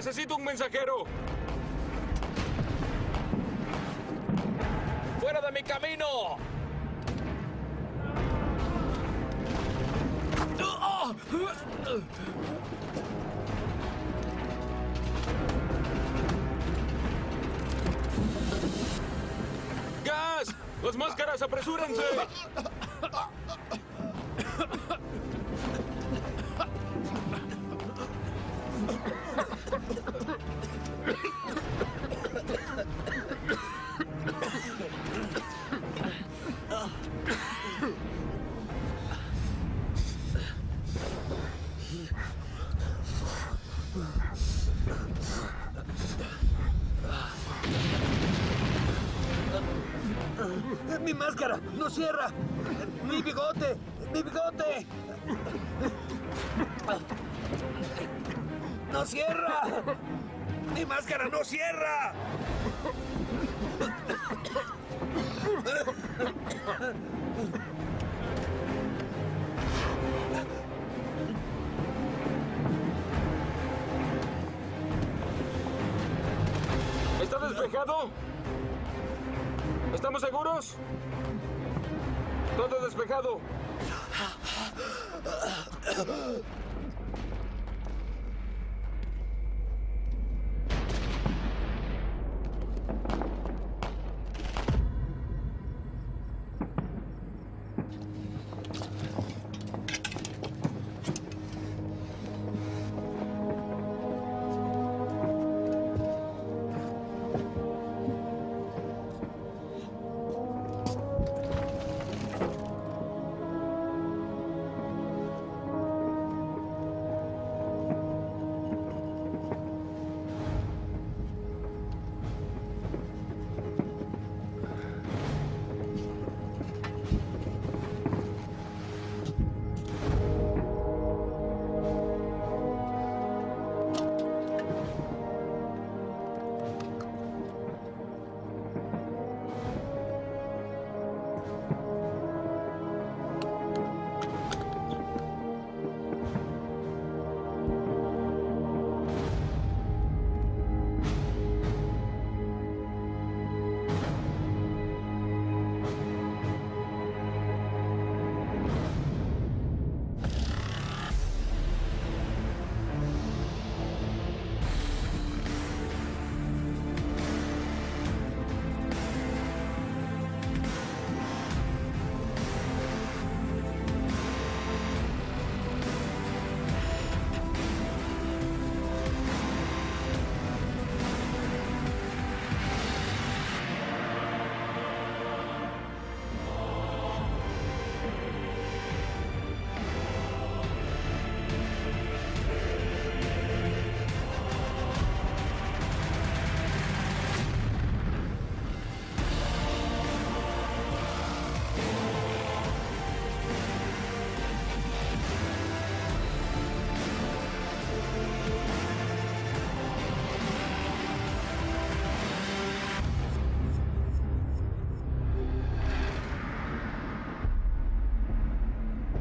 ¡Necesito un mensajero! ¡Fuera de mi camino! ¡Gas! ¡Las máscaras, apresúrense! ¡Mi máscara! ¡No cierra! ¡Mi bigote! ¡Mi bigote! ¡No cierra! ¡Mi máscara no cierra! ¿Está despejado? ¿Estamos seguros? Todo despejado.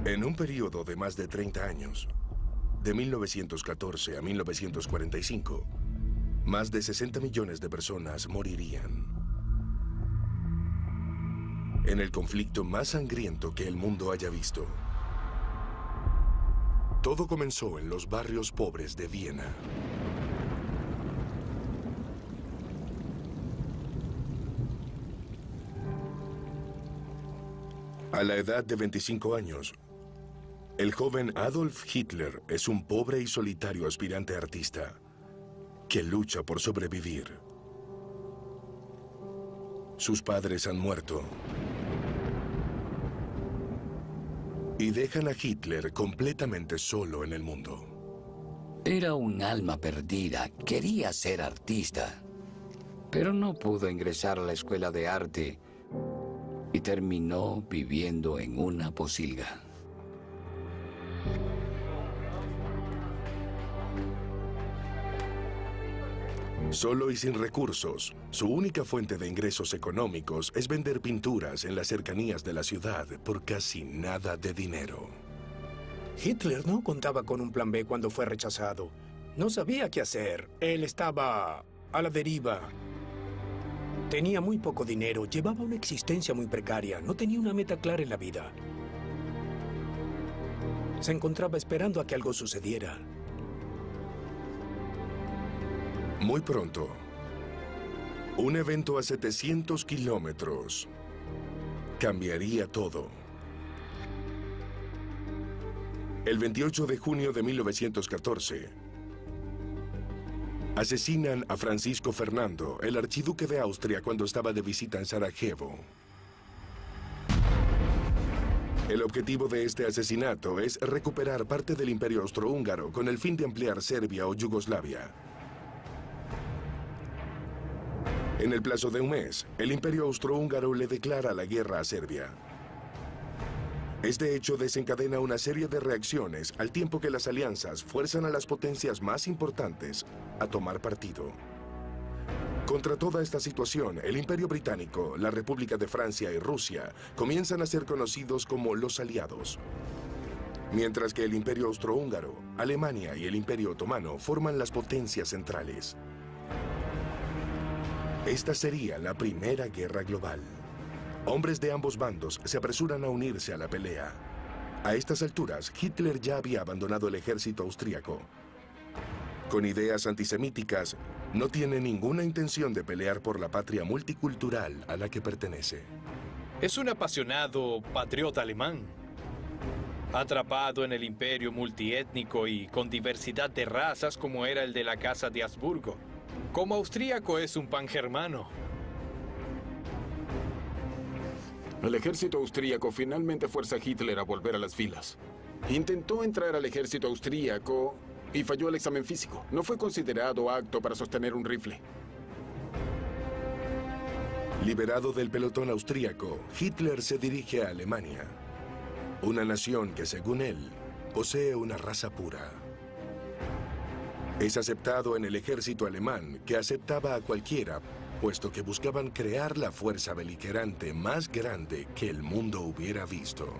En un periodo de más de 30 años, de 1914 a 1945, más de 60 millones de personas morirían. En el conflicto más sangriento que el mundo haya visto. Todo comenzó en los barrios pobres de Viena. A la edad de 25 años, el joven Adolf Hitler es un pobre y solitario aspirante artista que lucha por sobrevivir. Sus padres han muerto y dejan a Hitler completamente solo en el mundo. Era un alma perdida, quería ser artista, pero no pudo ingresar a la escuela de arte y terminó viviendo en una posilga. Solo y sin recursos, su única fuente de ingresos económicos es vender pinturas en las cercanías de la ciudad por casi nada de dinero. Hitler no contaba con un plan B cuando fue rechazado. No sabía qué hacer. Él estaba a la deriva. Tenía muy poco dinero, llevaba una existencia muy precaria, no tenía una meta clara en la vida. Se encontraba esperando a que algo sucediera. Muy pronto, un evento a 700 kilómetros cambiaría todo. El 28 de junio de 1914, asesinan a Francisco Fernando, el archiduque de Austria, cuando estaba de visita en Sarajevo. El objetivo de este asesinato es recuperar parte del Imperio Austrohúngaro con el fin de ampliar Serbia o Yugoslavia. En el plazo de un mes, el Imperio Austrohúngaro le declara la guerra a Serbia. Este hecho desencadena una serie de reacciones al tiempo que las alianzas fuerzan a las potencias más importantes a tomar partido. Contra toda esta situación, el Imperio Británico, la República de Francia y Rusia comienzan a ser conocidos como los aliados. Mientras que el Imperio Austrohúngaro, Alemania y el Imperio Otomano forman las potencias centrales. Esta sería la Primera Guerra Global. Hombres de ambos bandos se apresuran a unirse a la pelea. A estas alturas, Hitler ya había abandonado el ejército austríaco. Con ideas antisemíticas, no tiene ninguna intención de pelear por la patria multicultural a la que pertenece. Es un apasionado patriota alemán, atrapado en el imperio multiétnico y con diversidad de razas como era el de la Casa de Habsburgo. Como austríaco es un pangermano. El ejército austríaco finalmente fuerza a Hitler a volver a las filas. Intentó entrar al ejército austríaco y falló el examen físico. No fue considerado apto para sostener un rifle. Liberado del pelotón austríaco, Hitler se dirige a Alemania, una nación que, según él, posee una raza pura. Es aceptado en el ejército alemán, que aceptaba a cualquiera, puesto que buscaban crear la fuerza beligerante más grande que el mundo hubiera visto.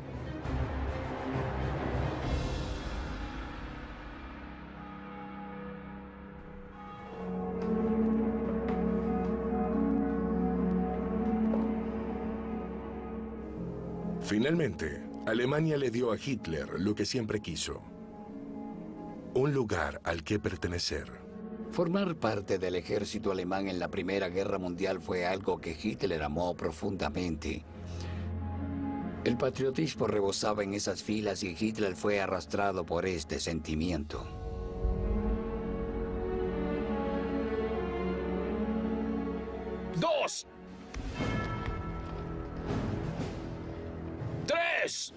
Finalmente, Alemania le dio a Hitler lo que siempre quiso: un lugar al que pertenecer. Formar parte del ejército alemán en la Primera Guerra Mundial fue algo que Hitler amó profundamente. El patriotismo rebosaba en esas filas y Hitler fue arrastrado por este sentimiento. ¡Dos! ¡Tres!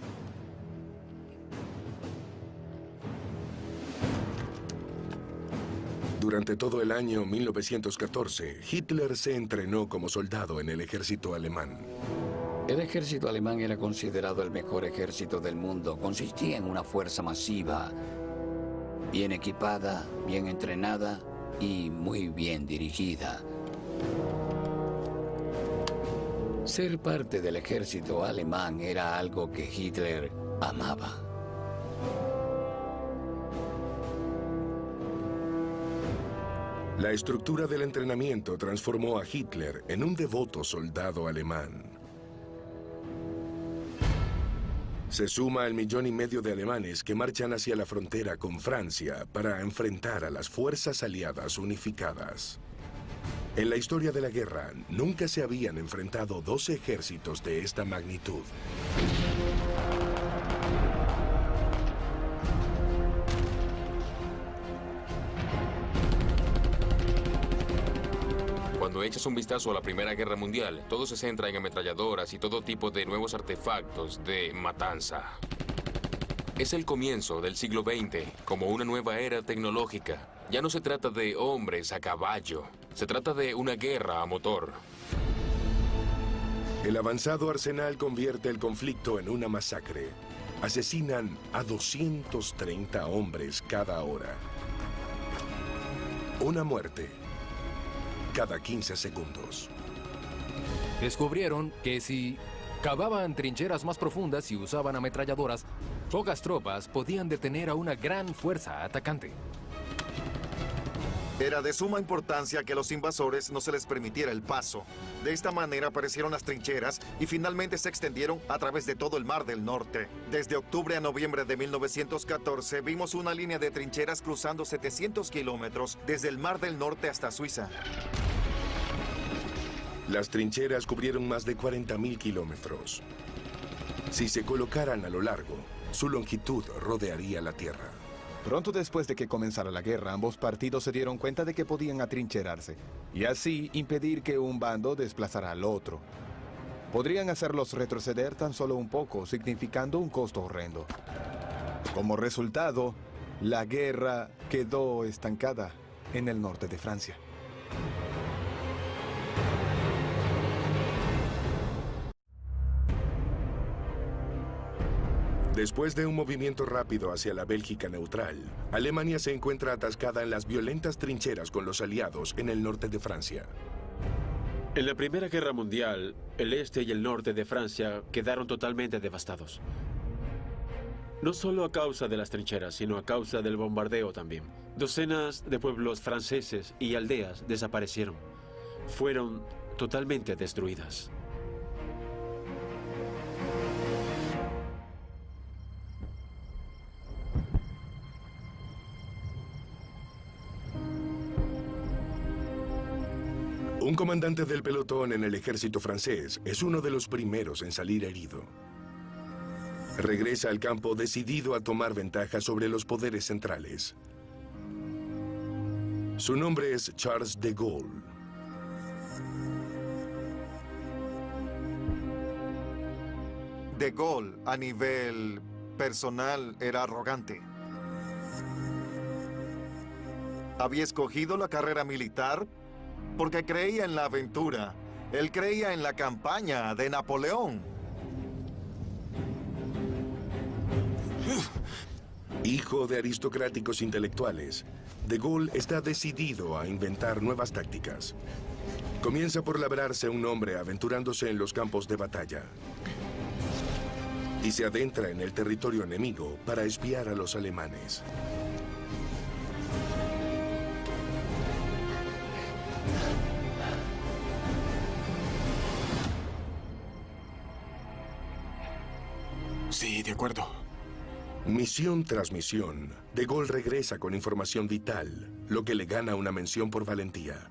Durante todo el año 1914, Hitler se entrenó como soldado en el ejército alemán. El ejército alemán era considerado el mejor ejército del mundo. Consistía en una fuerza masiva, bien equipada, bien entrenada y muy bien dirigida. Ser parte del ejército alemán era algo que Hitler amaba. La estructura del entrenamiento transformó a Hitler en un devoto soldado alemán. Se suma al 1,5 millones de alemanes que marchan hacia la frontera con Francia para enfrentar a las fuerzas aliadas unificadas. En la historia de la guerra, nunca se habían enfrentado dos ejércitos de esta magnitud. Cuando echas un vistazo a la Primera Guerra Mundial, todo se centra en ametralladoras y todo tipo de nuevos artefactos de matanza. Es el comienzo del siglo XX, como una nueva era tecnológica. Ya no se trata de hombres a caballo, se trata de una guerra a motor. El avanzado arsenal convierte el conflicto en una masacre. Asesinan a 230 hombres cada hora. Una muerte cada 15 segundos. Descubrieron que si cavaban trincheras más profundas y usaban ametralladoras, pocas tropas podían detener a una gran fuerza atacante. Era de suma importancia que a los invasores no se les permitiera el paso. De esta manera aparecieron las trincheras y finalmente se extendieron a través de todo el Mar del Norte. Desde octubre a noviembre de 1914 vimos una línea de trincheras cruzando 700 kilómetros desde el Mar del Norte hasta Suiza. Las trincheras cubrieron más de 40.000 kilómetros. Si se colocaran a lo largo, su longitud rodearía la Tierra. Pronto después de que comenzara la guerra, ambos partidos se dieron cuenta de que podían atrincherarse y así impedir que un bando desplazara al otro. Podrían hacerlos retroceder tan solo un poco, significando un costo horrendo. Como resultado, la guerra quedó estancada en el norte de Francia. Después de un movimiento rápido hacia la Bélgica neutral, Alemania se encuentra atascada en las violentas trincheras con los aliados en el norte de Francia. En la Primera Guerra Mundial, el este y el norte de Francia quedaron totalmente devastados. No solo a causa de las trincheras, sino a causa del bombardeo también. Docenas de pueblos franceses y aldeas desaparecieron. Fueron totalmente destruidas. Un comandante del pelotón en el ejército francés es uno de los primeros en salir herido. Regresa al campo decidido a tomar ventaja sobre los poderes centrales. Su nombre es Charles de Gaulle. De Gaulle, a nivel personal, era arrogante. Había escogido la carrera militar porque creía en la aventura. Él creía en la campaña de Napoleón. Hijo de aristocráticos intelectuales, de Gaulle está decidido a inventar nuevas tácticas. Comienza por labrarse un nombre aventurándose en los campos de batalla. Y se adentra en el territorio enemigo para espiar a los alemanes. Sí, de acuerdo. Misión tras misión, de Gaulle regresa con información vital, lo que le gana una mención por valentía.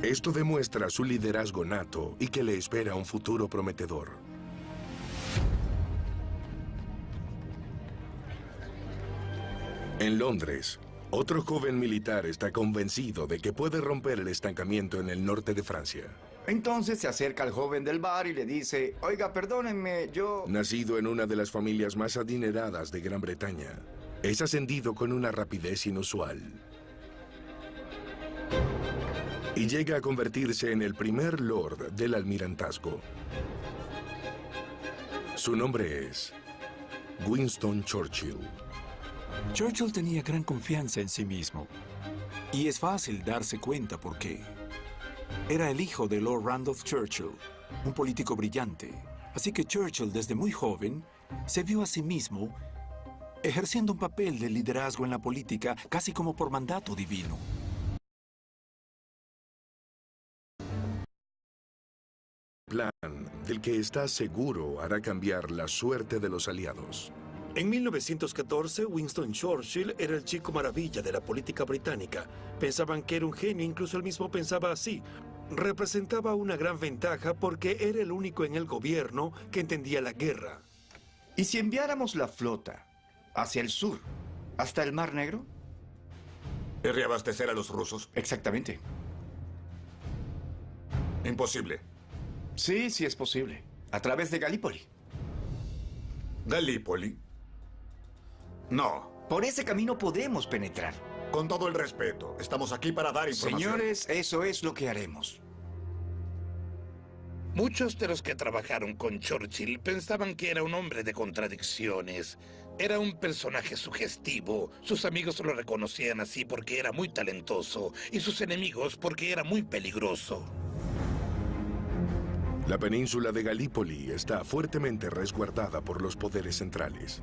Esto demuestra su liderazgo nato y que le espera un futuro prometedor. En Londres, otro joven militar está convencido de que puede romper el estancamiento en el norte de Francia. Entonces se acerca al joven del bar y le dice, oiga, perdónenme, yo... Nacido en una de las familias más adineradas de Gran Bretaña, es ascendido con una rapidez inusual. Y llega a convertirse en el primer lord del almirantazgo. Su nombre es Winston Churchill. Churchill tenía gran confianza en sí mismo. Y es fácil darse cuenta por qué. Era el hijo de Lord Randolph Churchill, un político brillante. Así que Churchill, desde muy joven, se vio a sí mismo ejerciendo un papel de liderazgo en la política, casi como por mandato divino. Plan del que está seguro hará cambiar la suerte de los aliados. En 1914, Winston Churchill era el chico maravilla de la política británica. Pensaban que era un genio, incluso él mismo pensaba así. Representaba una gran ventaja porque era el único en el gobierno que entendía la guerra. ¿Y si enviáramos la flota hacia el sur, hasta el Mar Negro? ¿Y reabastecer a los rusos? Exactamente. Imposible. Sí, sí es posible. A través de Galípoli. ¿Galípoli? No. Por ese camino podemos penetrar. Con todo el respeto, estamos aquí para dar información. Señores, eso es lo que haremos. Muchos de los que trabajaron con Churchill pensaban que era un hombre de contradicciones. Era un personaje sugestivo. Sus amigos lo reconocían así porque era muy talentoso y sus enemigos porque era muy peligroso. La península de Galípoli está fuertemente resguardada por los poderes centrales.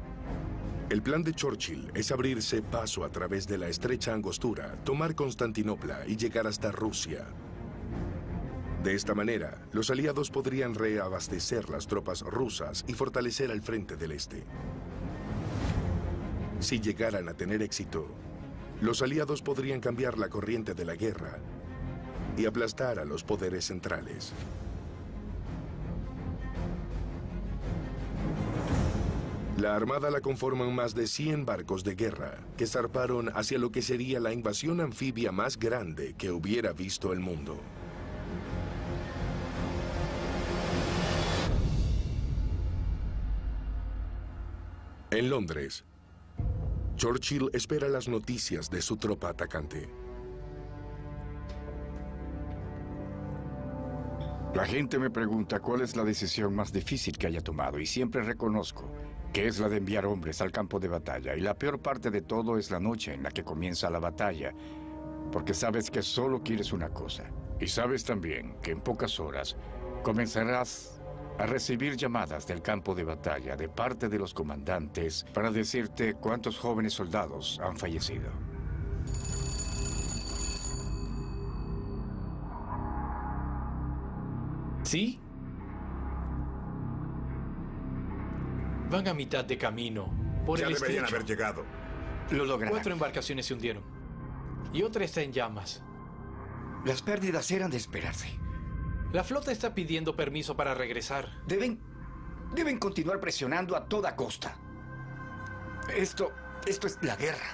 El plan de Churchill es abrirse paso a través de la estrecha angostura, tomar Constantinopla y llegar hasta Rusia. De esta manera, los aliados podrían reabastecer las tropas rusas y fortalecer al frente del este. Si llegaran a tener éxito, los aliados podrían cambiar la corriente de la guerra y aplastar a los poderes centrales. La armada la conforman más de 100 barcos de guerra que zarparon hacia lo que sería la invasión anfibia más grande que hubiera visto el mundo. En Londres, Churchill espera las noticias de su tropa atacante. La gente me pregunta cuál es la decisión más difícil que haya tomado y siempre reconozco que es la de enviar hombres al campo de batalla. Y la peor parte de todo es la noche en la que comienza la batalla, porque sabes que solo quieres una cosa. Y sabes también que en pocas horas comenzarás a recibir llamadas del campo de batalla de parte de los comandantes para decirte cuántos jóvenes soldados han fallecido. ¿Sí? Van a mitad de camino. Por Ya el deberían estrecho. haber llegado. Lo lograron. 4 embarcaciones se hundieron. Y otra está en llamas. Las pérdidas eran de esperarse. La flota está pidiendo permiso para regresar. Deben continuar presionando a toda costa. Esto es la guerra.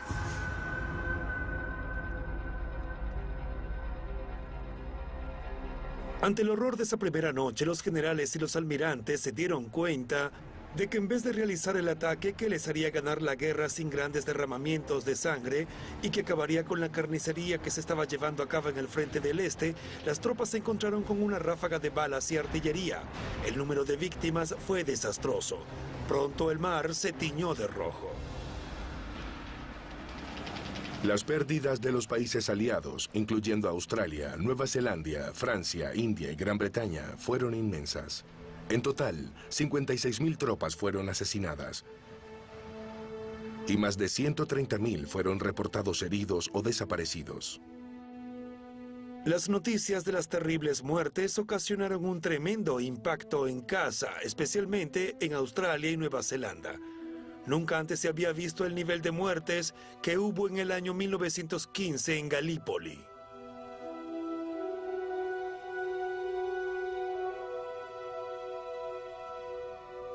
Ante el horror de esa primera noche, los generales y los almirantes se dieron cuenta de que en vez de realizar el ataque que les haría ganar la guerra sin grandes derramamientos de sangre y que acabaría con la carnicería que se estaba llevando a cabo en el frente del este, las tropas se encontraron con una ráfaga de balas y artillería. El número de víctimas fue desastroso. Pronto el mar se tiñó de rojo. Las pérdidas de los países aliados, incluyendo Australia, Nueva Zelanda, Francia, India y Gran Bretaña, fueron inmensas. En total, 56.000 tropas fueron asesinadas y más de 130.000 fueron reportados heridos o desaparecidos. Las noticias de las terribles muertes ocasionaron un tremendo impacto en casa, especialmente en Australia y Nueva Zelanda. Nunca antes se había visto el nivel de muertes que hubo en el año 1915 en Galípoli.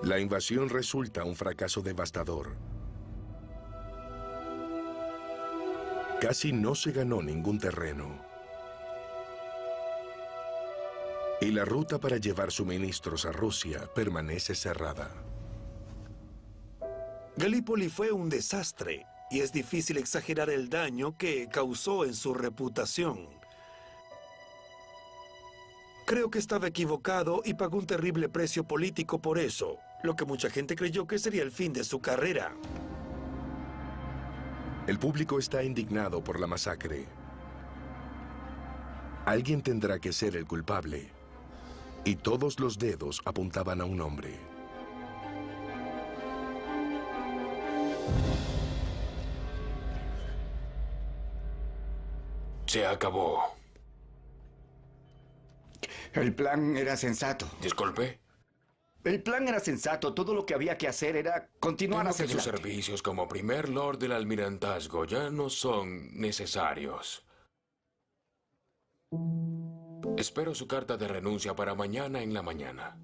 La invasión resulta un fracaso devastador. Casi no se ganó ningún terreno. Y la ruta para llevar suministros a Rusia permanece cerrada. Galípoli fue un desastre y es difícil exagerar el daño que causó en su reputación. Creo que estaba equivocado y pagó un terrible precio político por eso, lo que mucha gente creyó que sería el fin de su carrera. El público está indignado por la masacre. Alguien tendrá que ser el culpable. Y todos los dedos apuntaban a un hombre. Se acabó. El plan era sensato. Disculpe. El plan era sensato. Todo lo que había que hacer era continuar Temo hacia que sus adelante. servicios como primer lord del almirantazgo ya no son necesarios. Espero su carta de renuncia para mañana en la mañana.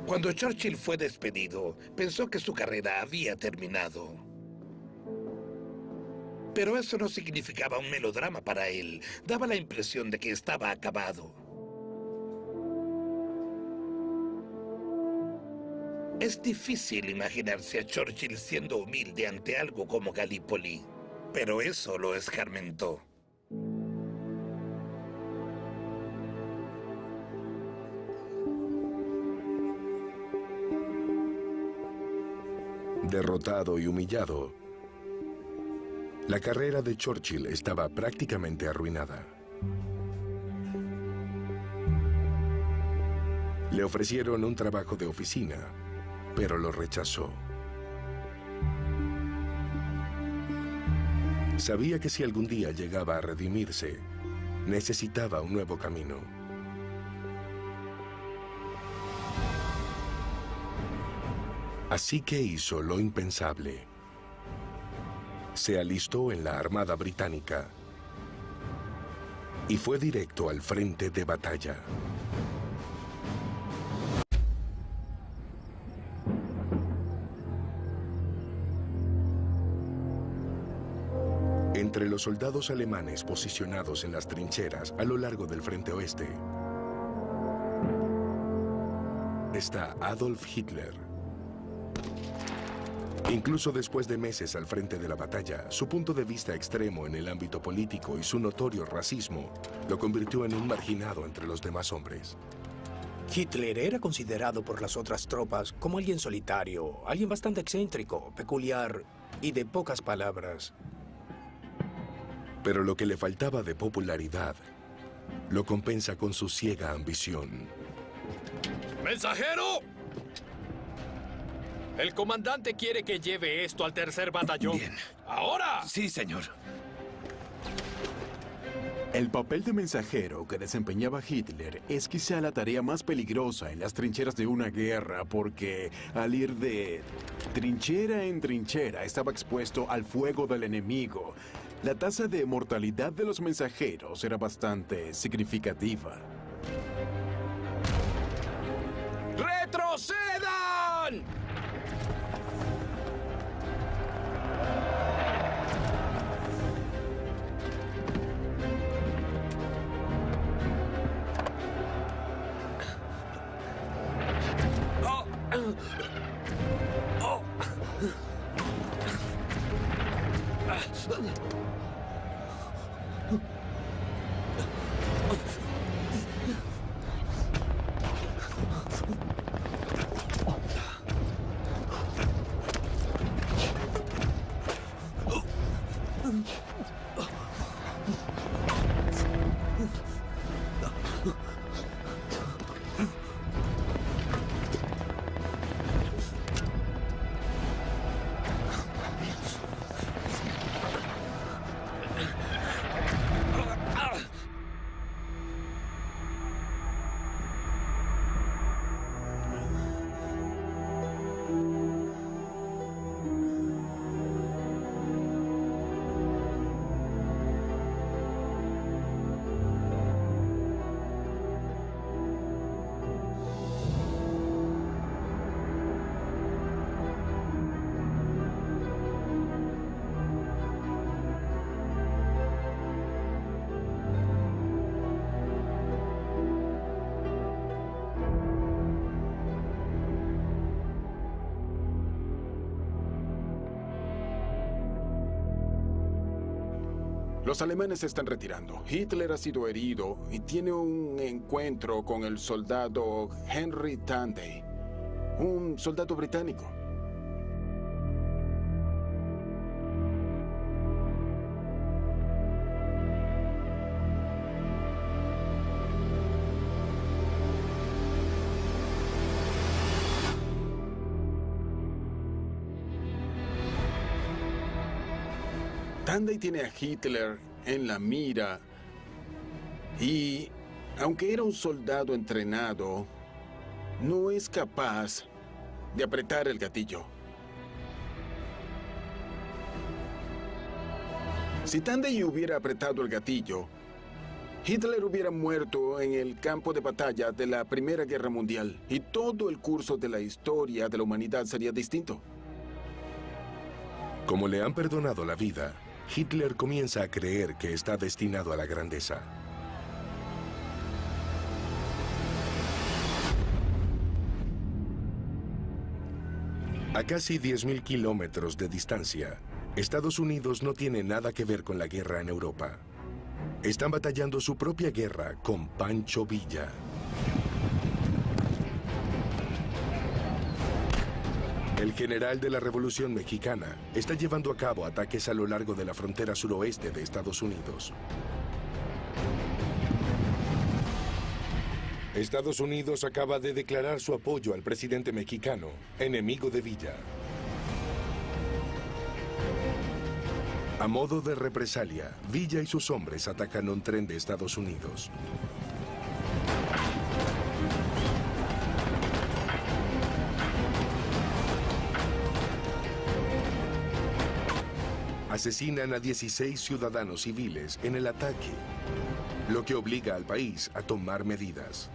Cuando Churchill fue despedido, pensó que su carrera había terminado. Pero eso no significaba un melodrama para él. Daba la impresión de que estaba acabado. Es difícil imaginarse a Churchill siendo humilde ante algo como Galípoli, pero eso lo escarmentó. Derrotado y humillado, La carrera de Churchill estaba prácticamente arruinada. Le ofrecieron un trabajo de oficina, pero lo rechazó. Sabía que si algún día llegaba a redimirse, necesitaba un nuevo camino. Así que hizo lo impensable. Se alistó en la Armada Británica y fue directo al frente de batalla. Entre los soldados alemanes posicionados en las trincheras a lo largo del frente oeste está Adolf Hitler. Incluso después de meses al frente de la batalla, su punto de vista extremo en el ámbito político y su notorio racismo lo convirtió en un marginado entre los demás hombres. Hitler era considerado por las otras tropas como alguien solitario, alguien bastante excéntrico, peculiar y de pocas palabras. Pero lo que le faltaba de popularidad lo compensa con su ciega ambición. ¡Mensajero! El comandante quiere que lleve esto al 3er batallón. Bien. ¡Ahora! Sí, señor. El papel de mensajero que desempeñaba Hitler es quizá la tarea más peligrosa en las trincheras de una guerra, porque al ir de trinchera en trinchera estaba expuesto al fuego del enemigo. La tasa de mortalidad de los mensajeros era bastante significativa. ¡Retrocedan! Los alemanes se están retirando. Hitler ha sido herido y tiene un encuentro con el soldado Henry Tanday, un soldado británico. Tanday tiene a Hitler en la mira y, aunque era un soldado entrenado, no es capaz de apretar el gatillo. Si Tanday hubiera apretado el gatillo, Hitler hubiera muerto en el campo de batalla de la Primera Guerra Mundial y todo el curso de la historia de la humanidad sería distinto. Como le han perdonado la vida, Hitler comienza a creer que está destinado a la grandeza. A casi 10.000 kilómetros de distancia, Estados Unidos no tiene nada que ver con la guerra en Europa. Están batallando su propia guerra con Pancho Villa. El general de la Revolución Mexicana está llevando a cabo ataques a lo largo de la frontera suroeste de Estados Unidos. Estados Unidos acaba de declarar su apoyo al presidente mexicano, enemigo de Villa. A modo de represalia, Villa y sus hombres atacan un tren de Estados Unidos. Asesinan a 16 ciudadanos civiles en el ataque, lo que obliga al país a tomar medidas.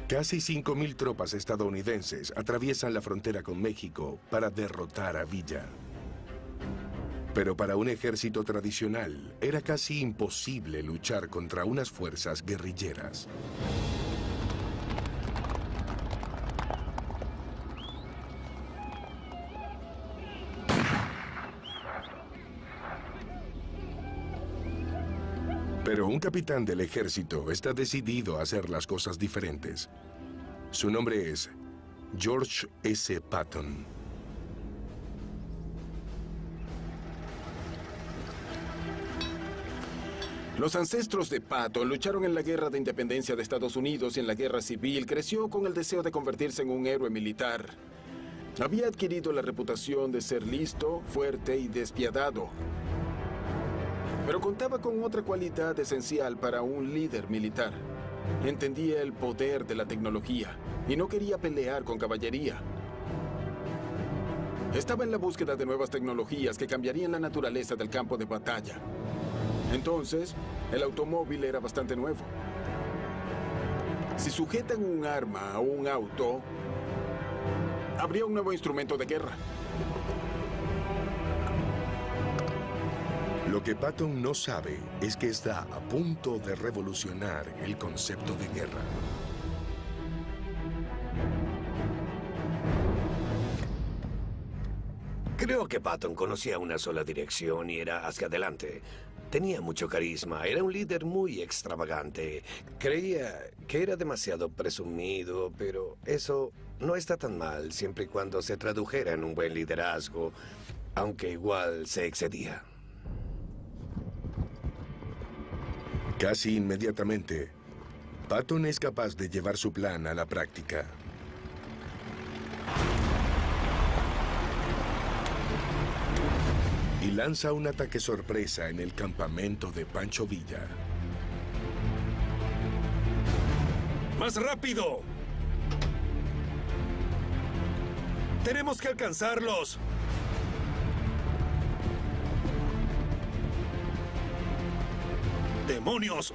Casi 5,000 tropas estadounidenses atraviesan la frontera con México para derrotar a Villa. Pero para un ejército tradicional era casi imposible luchar contra unas fuerzas guerrilleras. Pero un capitán del ejército está decidido a hacer las cosas diferentes. Su nombre es George S. Patton. Los ancestros de Patton lucharon en la Guerra de Independencia de Estados Unidos y en la Guerra Civil. Creció con el deseo de convertirse en un héroe militar. Había adquirido la reputación de ser listo, fuerte y despiadado. Pero contaba con otra cualidad esencial para un líder militar. Entendía el poder de la tecnología y no quería pelear con caballería. Estaba en la búsqueda de nuevas tecnologías que cambiarían la naturaleza del campo de batalla. Entonces, el automóvil era bastante nuevo. Si sujetan un arma a un auto, habría un nuevo instrumento de guerra. Lo que Patton no sabe es que está a punto de revolucionar el concepto de guerra. Creo que Patton conocía una sola dirección y era hacia adelante. Tenía mucho carisma, era un líder muy extravagante. Creía que era demasiado presumido, pero eso no está tan mal siempre y cuando se tradujera en un buen liderazgo, aunque igual se excedía. Casi inmediatamente, Patton es capaz de llevar su plan a la práctica. Y lanza un ataque sorpresa en el campamento de Pancho Villa. ¡Más rápido! ¡Tenemos que alcanzarlos! ¡Demonios!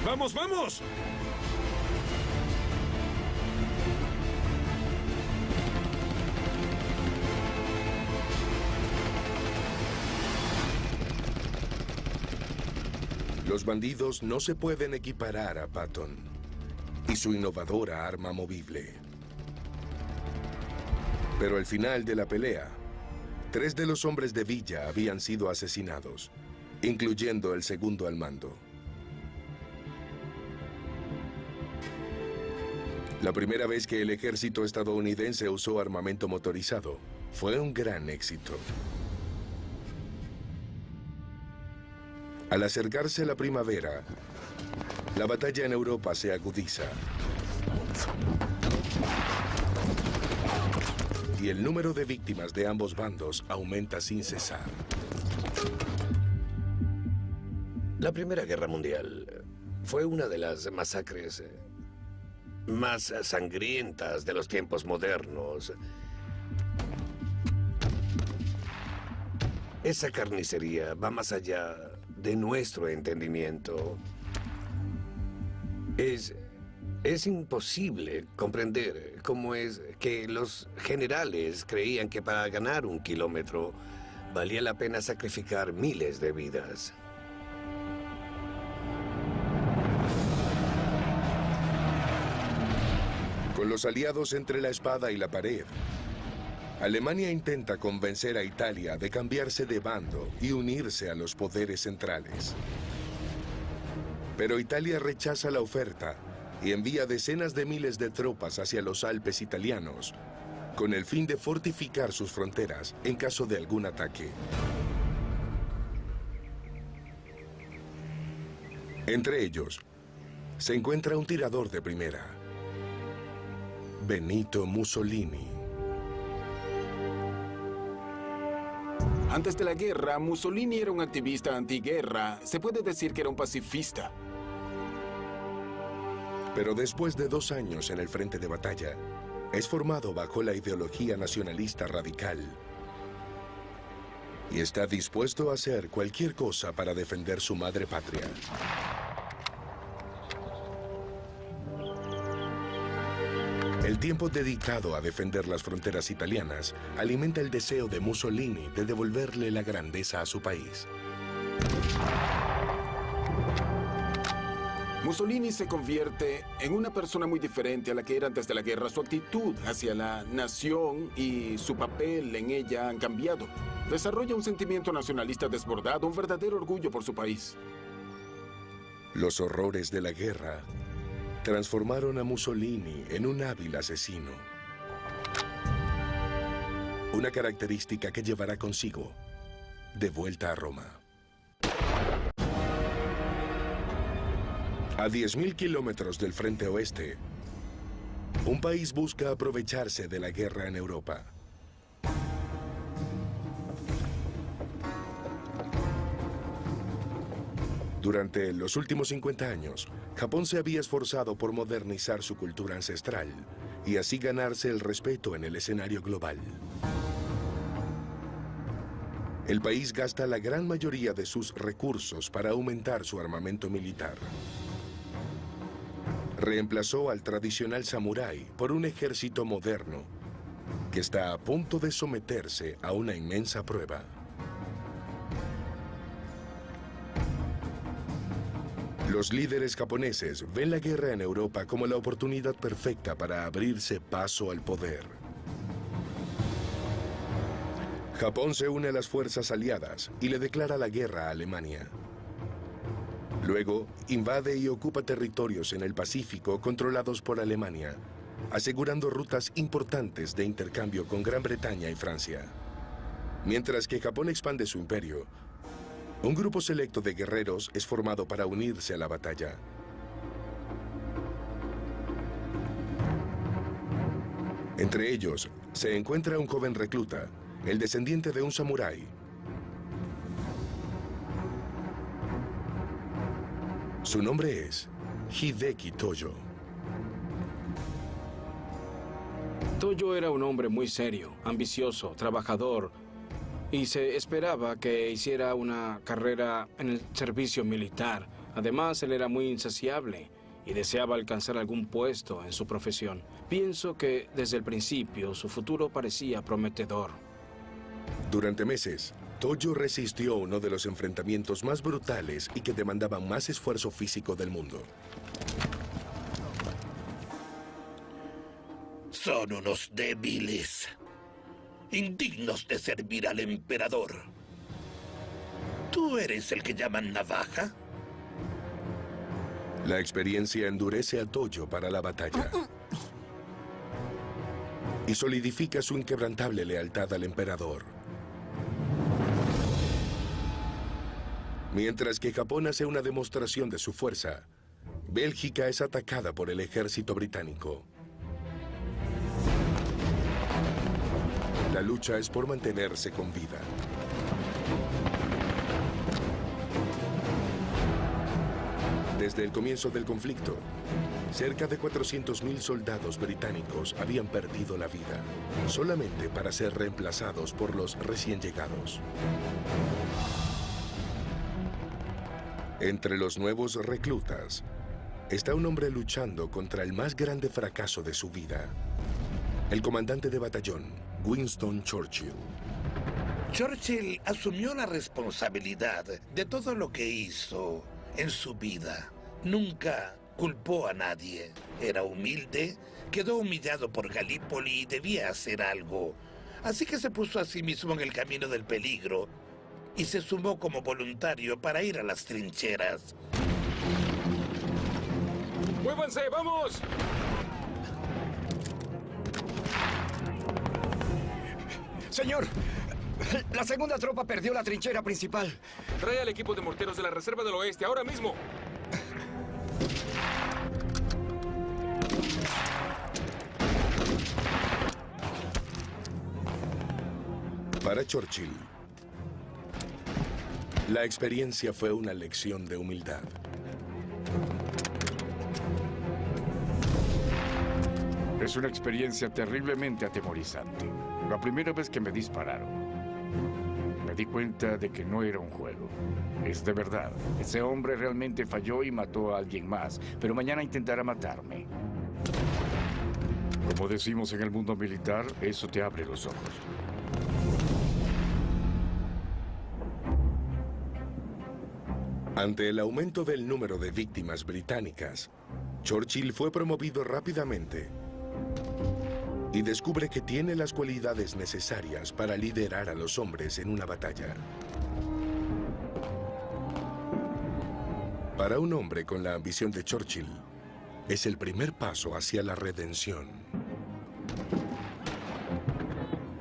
¡Vamos, vamos! Los bandidos no se pueden equiparar a Patton y su innovadora arma movible. Pero al final de la pelea, 3 de los hombres de Villa habían sido asesinados, incluyendo el segundo al mando. La primera vez que el ejército estadounidense usó armamento motorizado fue un gran éxito. Al acercarse la primavera, la batalla en Europa se agudiza. Y el número de víctimas de ambos bandos aumenta sin cesar. La Primera Guerra Mundial fue una de las masacres más sangrientas de los tiempos modernos. Esa carnicería va más allá de nuestro entendimiento. Es imposible comprender cómo es que los generales creían que para ganar 1 kilómetro valía la pena sacrificar miles de vidas. Con los aliados entre la espada y la pared, Alemania intenta convencer a Italia de cambiarse de bando y unirse a los poderes centrales. Pero Italia rechaza la oferta y envía decenas de miles de tropas hacia los Alpes italianos, con el fin de fortificar sus fronteras en caso de algún ataque. Entre ellos, se encuentra un tirador de primera, Benito Mussolini. Antes de la guerra, Mussolini era un activista antiguerra. Se puede decir que era un pacifista. Pero después de 2 años en el frente de batalla, es formado bajo la ideología nacionalista radical y está dispuesto a hacer cualquier cosa para defender su madre patria. El tiempo dedicado a defender las fronteras italianas alimenta el deseo de Mussolini de devolverle la grandeza a su país. Mussolini se convierte en una persona muy diferente a la que era antes de la guerra. Su actitud hacia la nación y su papel en ella han cambiado. Desarrolla un sentimiento nacionalista desbordado, un verdadero orgullo por su país. Los horrores de la guerra transformaron a Mussolini en un hábil asesino. Una característica que llevará consigo de vuelta a Roma. A 10.000 kilómetros del frente oeste, un país busca aprovecharse de la guerra en Europa. Durante los últimos 50 años, Japón se había esforzado por modernizar su cultura ancestral y así ganarse el respeto en el escenario global. El país gasta la gran mayoría de sus recursos para aumentar su armamento militar. Reemplazó al tradicional samurái por un ejército moderno que está a punto de someterse a una inmensa prueba. Los líderes japoneses ven la guerra en Europa como la oportunidad perfecta para abrirse paso al poder. Japón se une a las fuerzas aliadas y le declara la guerra a Alemania. Luego, invade y ocupa territorios en el Pacífico controlados por Alemania, asegurando rutas importantes de intercambio con Gran Bretaña y Francia. Mientras que Japón expande su imperio, un grupo selecto de guerreros es formado para unirse a la batalla. Entre ellos, se encuentra un joven recluta, el descendiente de un samurái. Su nombre es Hideki Tojo. Tojo era un hombre muy serio, ambicioso, trabajador, y se esperaba que hiciera una carrera en el servicio militar. Además, él era muy insaciable y deseaba alcanzar algún puesto en su profesión. Pienso que desde el principio su futuro parecía prometedor. Durante meses, Tojo resistió uno de los enfrentamientos más brutales y que demandaban más esfuerzo físico del mundo. Son unos débiles, indignos de servir al emperador. ¿Tú eres el que llaman navaja? La experiencia endurece a Tojo para la batalla y solidifica su inquebrantable lealtad al emperador. Mientras que Japón hace una demostración de su fuerza, Bélgica es atacada por el ejército británico. La lucha es por mantenerse con vida. Desde el comienzo del conflicto, cerca de 400.000 soldados británicos habían perdido la vida, solamente para ser reemplazados por los recién llegados. Entre los nuevos reclutas está un hombre luchando contra el más grande fracaso de su vida, el comandante de batallón, Winston Churchill. Churchill asumió la responsabilidad de todo lo que hizo en su vida. Nunca culpó a nadie. Era humilde, quedó humillado por Galípoli y debía hacer algo. Así que se puso a sí mismo en el camino del peligro y se sumó como voluntario para ir a las trincheras. ¡Muévanse, vamos! Señor, la segunda tropa perdió la trinchera principal. Trae al equipo de morteros de la Reserva del Oeste ahora mismo. Para Churchill, la experiencia fue una lección de humildad. Es una experiencia terriblemente atemorizante. La primera vez que me dispararon, me di cuenta de que no era un juego. Es de verdad. Ese hombre realmente falló y mató a alguien más, pero mañana intentará matarme. Como decimos en el mundo militar, eso te abre los ojos. Ante el aumento del número de víctimas británicas, Churchill fue promovido rápidamente y descubre que tiene las cualidades necesarias para liderar a los hombres en una batalla. Para un hombre con la ambición de Churchill, es el primer paso hacia la redención.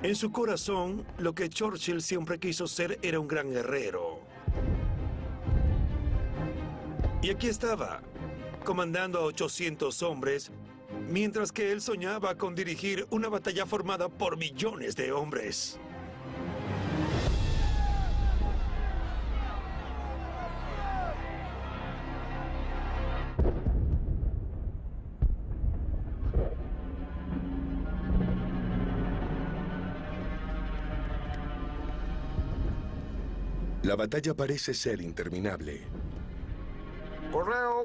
En su corazón, lo que Churchill siempre quiso ser era un gran guerrero. Y aquí estaba, comandando a 800 hombres, mientras que él soñaba con dirigir una batalla formada por millones de hombres. La batalla parece ser interminable. ¡Correo!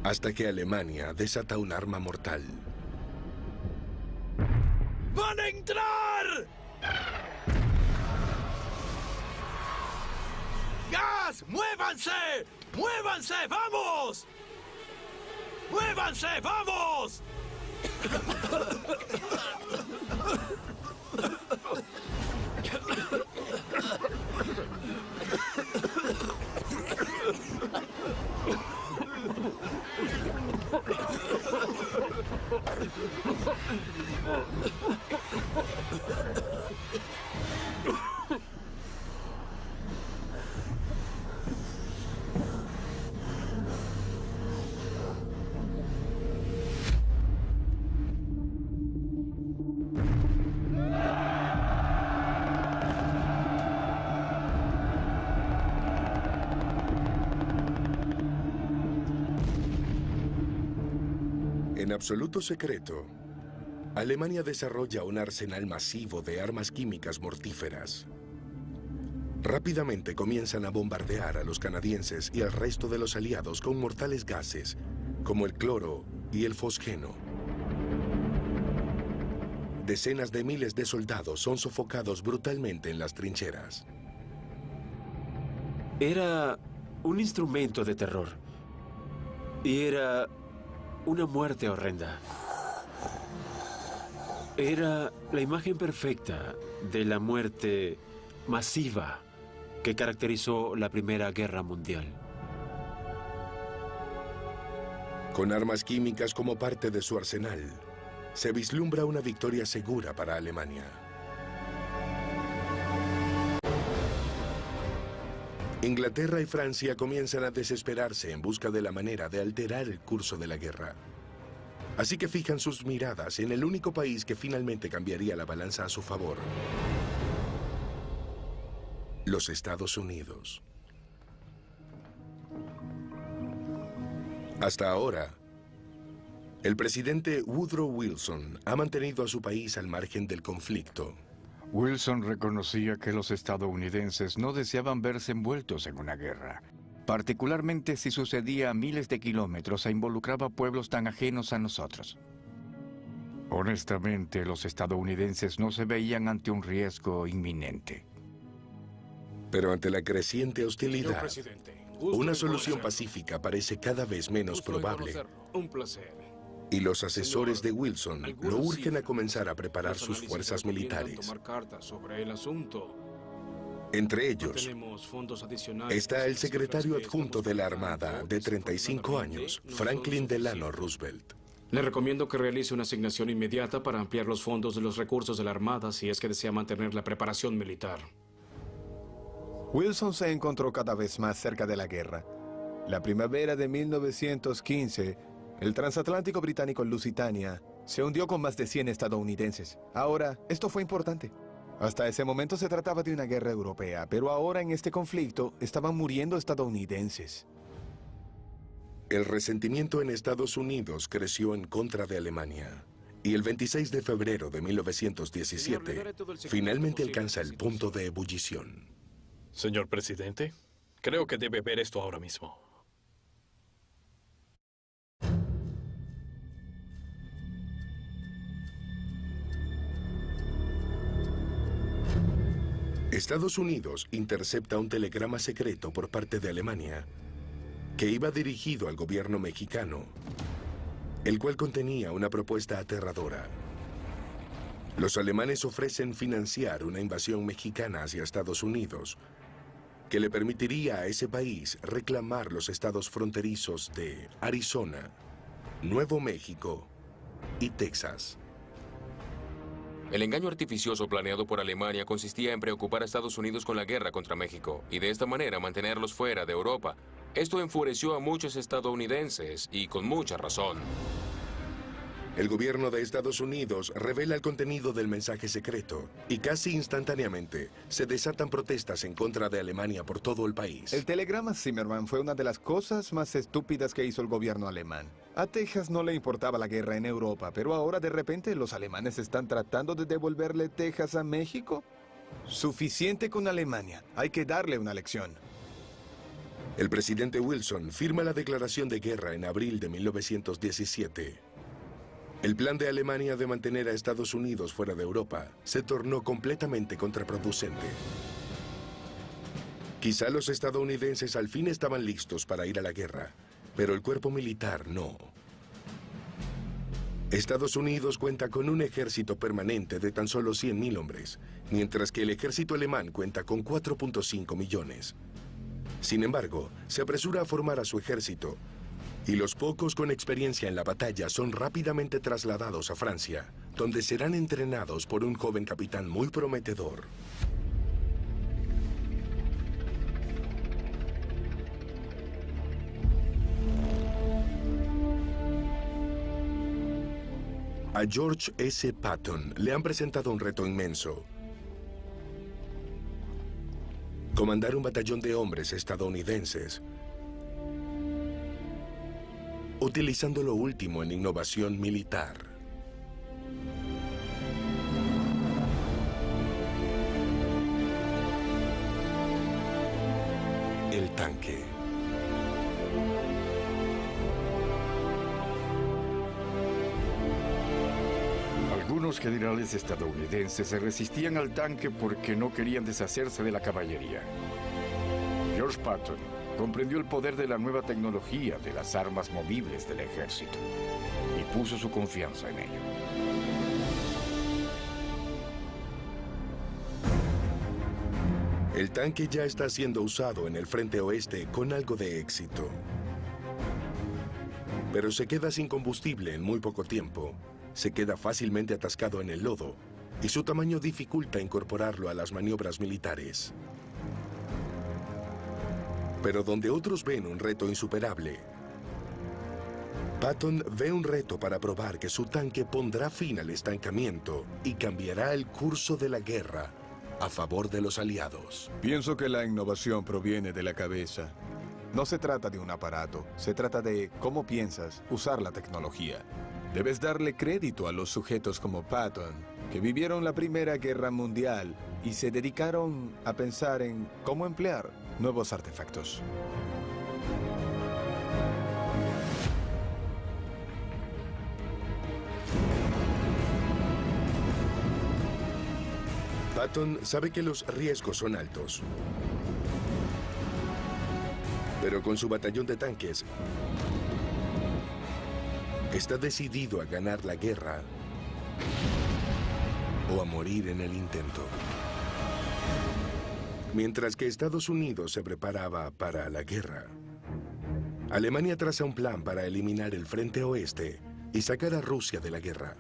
Hasta que Alemania desata un arma mortal. ¡Van a entrar! ¡Gas! ¡Muévanse! ¡Muévanse! ¡Vamos! ¡Muévanse! ¡Vamos! En absoluto secreto, Alemania desarrolla un arsenal masivo de armas químicas mortíferas. Rápidamente comienzan a bombardear a los canadienses y al resto de los aliados con mortales gases, como el cloro y el fosgeno. Decenas de miles de soldados son sofocados brutalmente en las trincheras. Era un instrumento de terror. Y era una muerte horrenda. Era la imagen perfecta de la muerte masiva que caracterizó la Primera Guerra Mundial. Con armas químicas como parte de su arsenal, se vislumbra una victoria segura para Alemania. Inglaterra y Francia comienzan a desesperarse en busca de la manera de alterar el curso de la guerra. Así que fijan sus miradas en el único país que finalmente cambiaría la balanza a su favor: los Estados Unidos. Hasta ahora, el presidente Woodrow Wilson ha mantenido a su país al margen del conflicto. Wilson reconocía que los estadounidenses no deseaban verse envueltos en una guerra, particularmente si sucedía a miles de kilómetros e involucraba pueblos tan ajenos a nosotros. Honestamente, los estadounidenses no se veían ante un riesgo inminente. Pero ante la creciente hostilidad, Señor presidente, gusto una en solución conocerlo. pacífica parece cada vez menos Gusto en probable. conocerlo. Un placer. Y los asesores de Wilson lo urgen a comenzar a preparar sus fuerzas militares. Tomar cartas sobre el asunto. Entre ellos Tenemos fondos adicionales. está el secretario adjunto de la Armada de 35 años, Franklin Delano Roosevelt. Le recomiendo que realice una asignación inmediata para ampliar los fondos de los recursos de la Armada si es que desea mantener la preparación militar. Wilson se encontró cada vez más cerca de la guerra. La primavera de 1915, el transatlántico británico Lusitania se hundió con más de 100 estadounidenses. Ahora, esto fue importante. Hasta ese momento se trataba de una guerra europea, pero ahora en este conflicto estaban muriendo estadounidenses. El resentimiento en Estados Unidos creció en contra de Alemania. Y el 26 de febrero de 1917, finalmente alcanza el punto de ebullición. Señor presidente, creo que debe ver esto ahora mismo. Estados Unidos intercepta un telegrama secreto por parte de Alemania que iba dirigido al gobierno mexicano, el cual contenía una propuesta aterradora. Los alemanes ofrecen financiar una invasión mexicana hacia Estados Unidos que le permitiría a ese país reclamar los estados fronterizos de Arizona, Nuevo México y Texas. El engaño artificioso planeado por Alemania consistía en preocupar a Estados Unidos con la guerra contra México y de esta manera mantenerlos fuera de Europa. Esto enfureció a muchos estadounidenses y con mucha razón. El gobierno de Estados Unidos revela el contenido del mensaje secreto y casi instantáneamente se desatan protestas en contra de Alemania por todo el país. El telegrama Zimmerman fue una de las cosas más estúpidas que hizo el gobierno alemán. A Texas no le importaba la guerra en Europa, pero ahora de repente los alemanes están tratando de devolverle Texas a México. Suficiente con Alemania, hay que darle una lección. El presidente Wilson firma la declaración de guerra en abril de 1917. El plan de Alemania de mantener a Estados Unidos fuera de Europa se tornó completamente contraproducente. Quizá los estadounidenses al fin estaban listos para ir a la guerra, pero el cuerpo militar no. Estados Unidos cuenta con un ejército permanente de tan solo 100.000 hombres, mientras que el ejército alemán cuenta con 4.5 millones. Sin embargo, se apresura a formar a su ejército, y los pocos con experiencia en la batalla son rápidamente trasladados a Francia, donde serán entrenados por un joven capitán muy prometedor. A George S. Patton le han presentado un reto inmenso: comandar un batallón de hombres estadounidenses, utilizando lo último en innovación militar. El tanque. Algunos generales estadounidenses se resistían al tanque porque no querían deshacerse de la caballería. George Patton comprendió el poder de la nueva tecnología de las armas movibles del ejército y puso su confianza en ello. El tanque ya está siendo usado en el frente oeste con algo de éxito. Pero se queda sin combustible en muy poco tiempo. Se queda fácilmente atascado en el lodo y su tamaño dificulta incorporarlo a las maniobras militares. Pero donde otros ven un reto insuperable, Patton ve un reto para probar que su tanque pondrá fin al estancamiento y cambiará el curso de la guerra a favor de los aliados. Pienso que la innovación proviene de la cabeza. No se trata de un aparato, se trata de cómo piensas usar la tecnología. Debes darle crédito a los sujetos como Patton, que vivieron la Primera Guerra Mundial y se dedicaron a pensar en cómo emplear nuevos artefactos. Patton sabe que los riesgos son altos. Pero con su batallón de tanques, está decidido a ganar la guerra o a morir en el intento. Mientras que Estados Unidos se preparaba para la guerra, Alemania traza un plan para eliminar el Frente Oeste y sacar a Rusia de la guerra.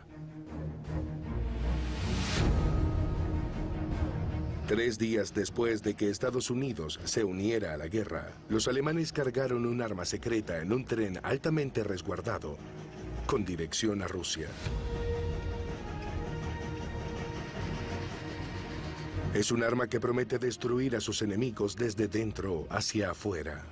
3 días después de que Estados Unidos se uniera a la guerra, los alemanes cargaron un arma secreta en un tren altamente resguardado con dirección a Rusia. Es un arma que promete destruir a sus enemigos desde dentro hacia afuera.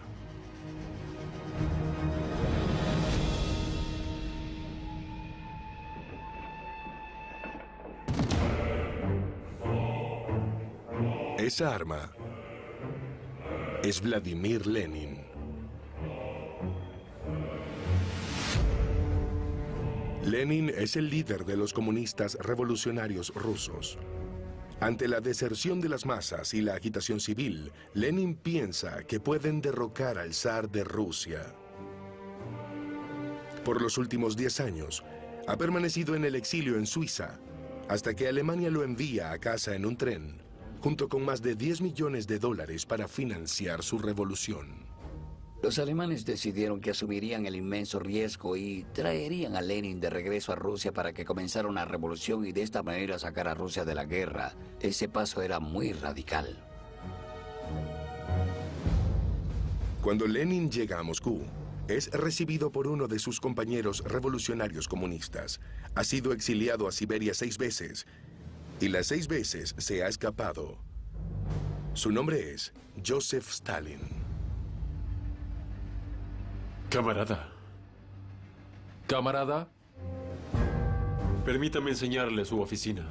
Esa arma es Vladimir Lenin. Lenin es el líder de los comunistas revolucionarios rusos. Ante la deserción de las masas y la agitación civil, Lenin piensa que pueden derrocar al zar de Rusia. Por los últimos 10 años, ha permanecido en el exilio en Suiza, hasta que Alemania lo envía a casa en un tren, junto con más de $10 millones para financiar su revolución. Los alemanes decidieron que asumirían el inmenso riesgo y traerían a Lenin de regreso a Rusia para que comenzara una revolución y de esta manera sacar a Rusia de la guerra. Ese paso era muy radical. Cuando Lenin llega a Moscú, es recibido por uno de sus compañeros revolucionarios comunistas. Ha sido exiliado a Siberia 6 veces y las 6 veces se ha escapado. Su nombre es Joseph Stalin. Camarada. Camarada. Permítame enseñarle su oficina.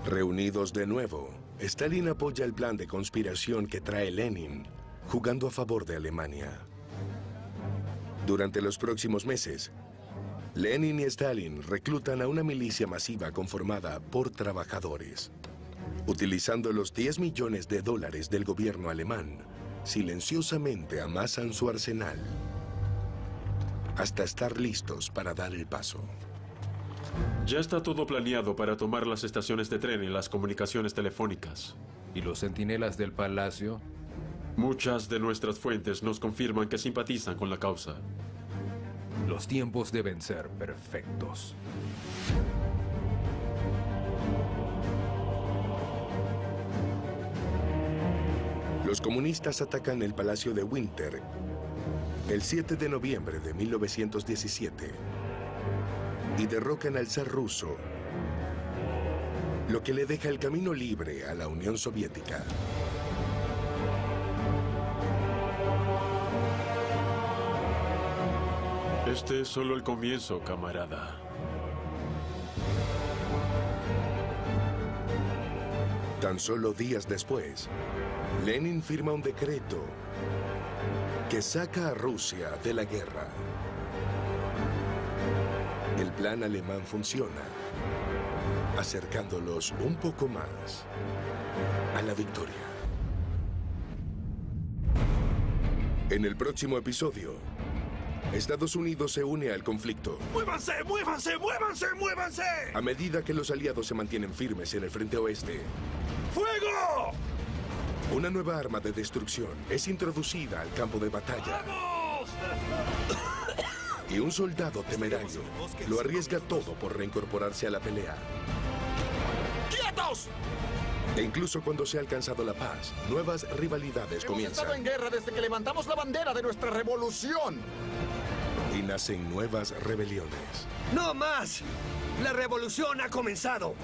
Reunidos de nuevo, Stalin apoya el plan de conspiración que trae Lenin, jugando a favor de Alemania. Durante los próximos meses, Lenin y Stalin reclutan a una milicia masiva conformada por trabajadores. Utilizando los $10 millones del gobierno alemán, silenciosamente amasan su arsenal hasta estar listos para dar el paso. Ya está todo planeado para tomar las estaciones de tren y las comunicaciones telefónicas. ¿Y los centinelas del palacio? Muchas de nuestras fuentes nos confirman que simpatizan con la causa. Los tiempos deben ser perfectos. Los comunistas atacan el Palacio de Winter el 7 de noviembre de 1917 y derrocan al zar ruso, lo que le deja el camino libre a la Unión Soviética. Este es solo el comienzo, camarada. Tan solo días después, Lenin firma un decreto que saca a Rusia de la guerra. El plan alemán funciona, acercándolos un poco más a la victoria. En el próximo episodio, Estados Unidos se une al conflicto. ¡Muévanse, muévanse, muévanse, muévanse! A medida que los aliados se mantienen firmes en el frente oeste, ¡fuego! Una nueva arma de destrucción es introducida al campo de batalla. ¡Vamos! Y un soldado temerario lo arriesga todo por reincorporarse a la pelea. ¡Quietos! E incluso cuando se ha alcanzado la paz, nuevas rivalidades comienzan. Hemos estado en guerra desde que levantamos la bandera de nuestra revolución. Y nacen nuevas rebeliones. ¡No más! ¡La revolución ha comenzado!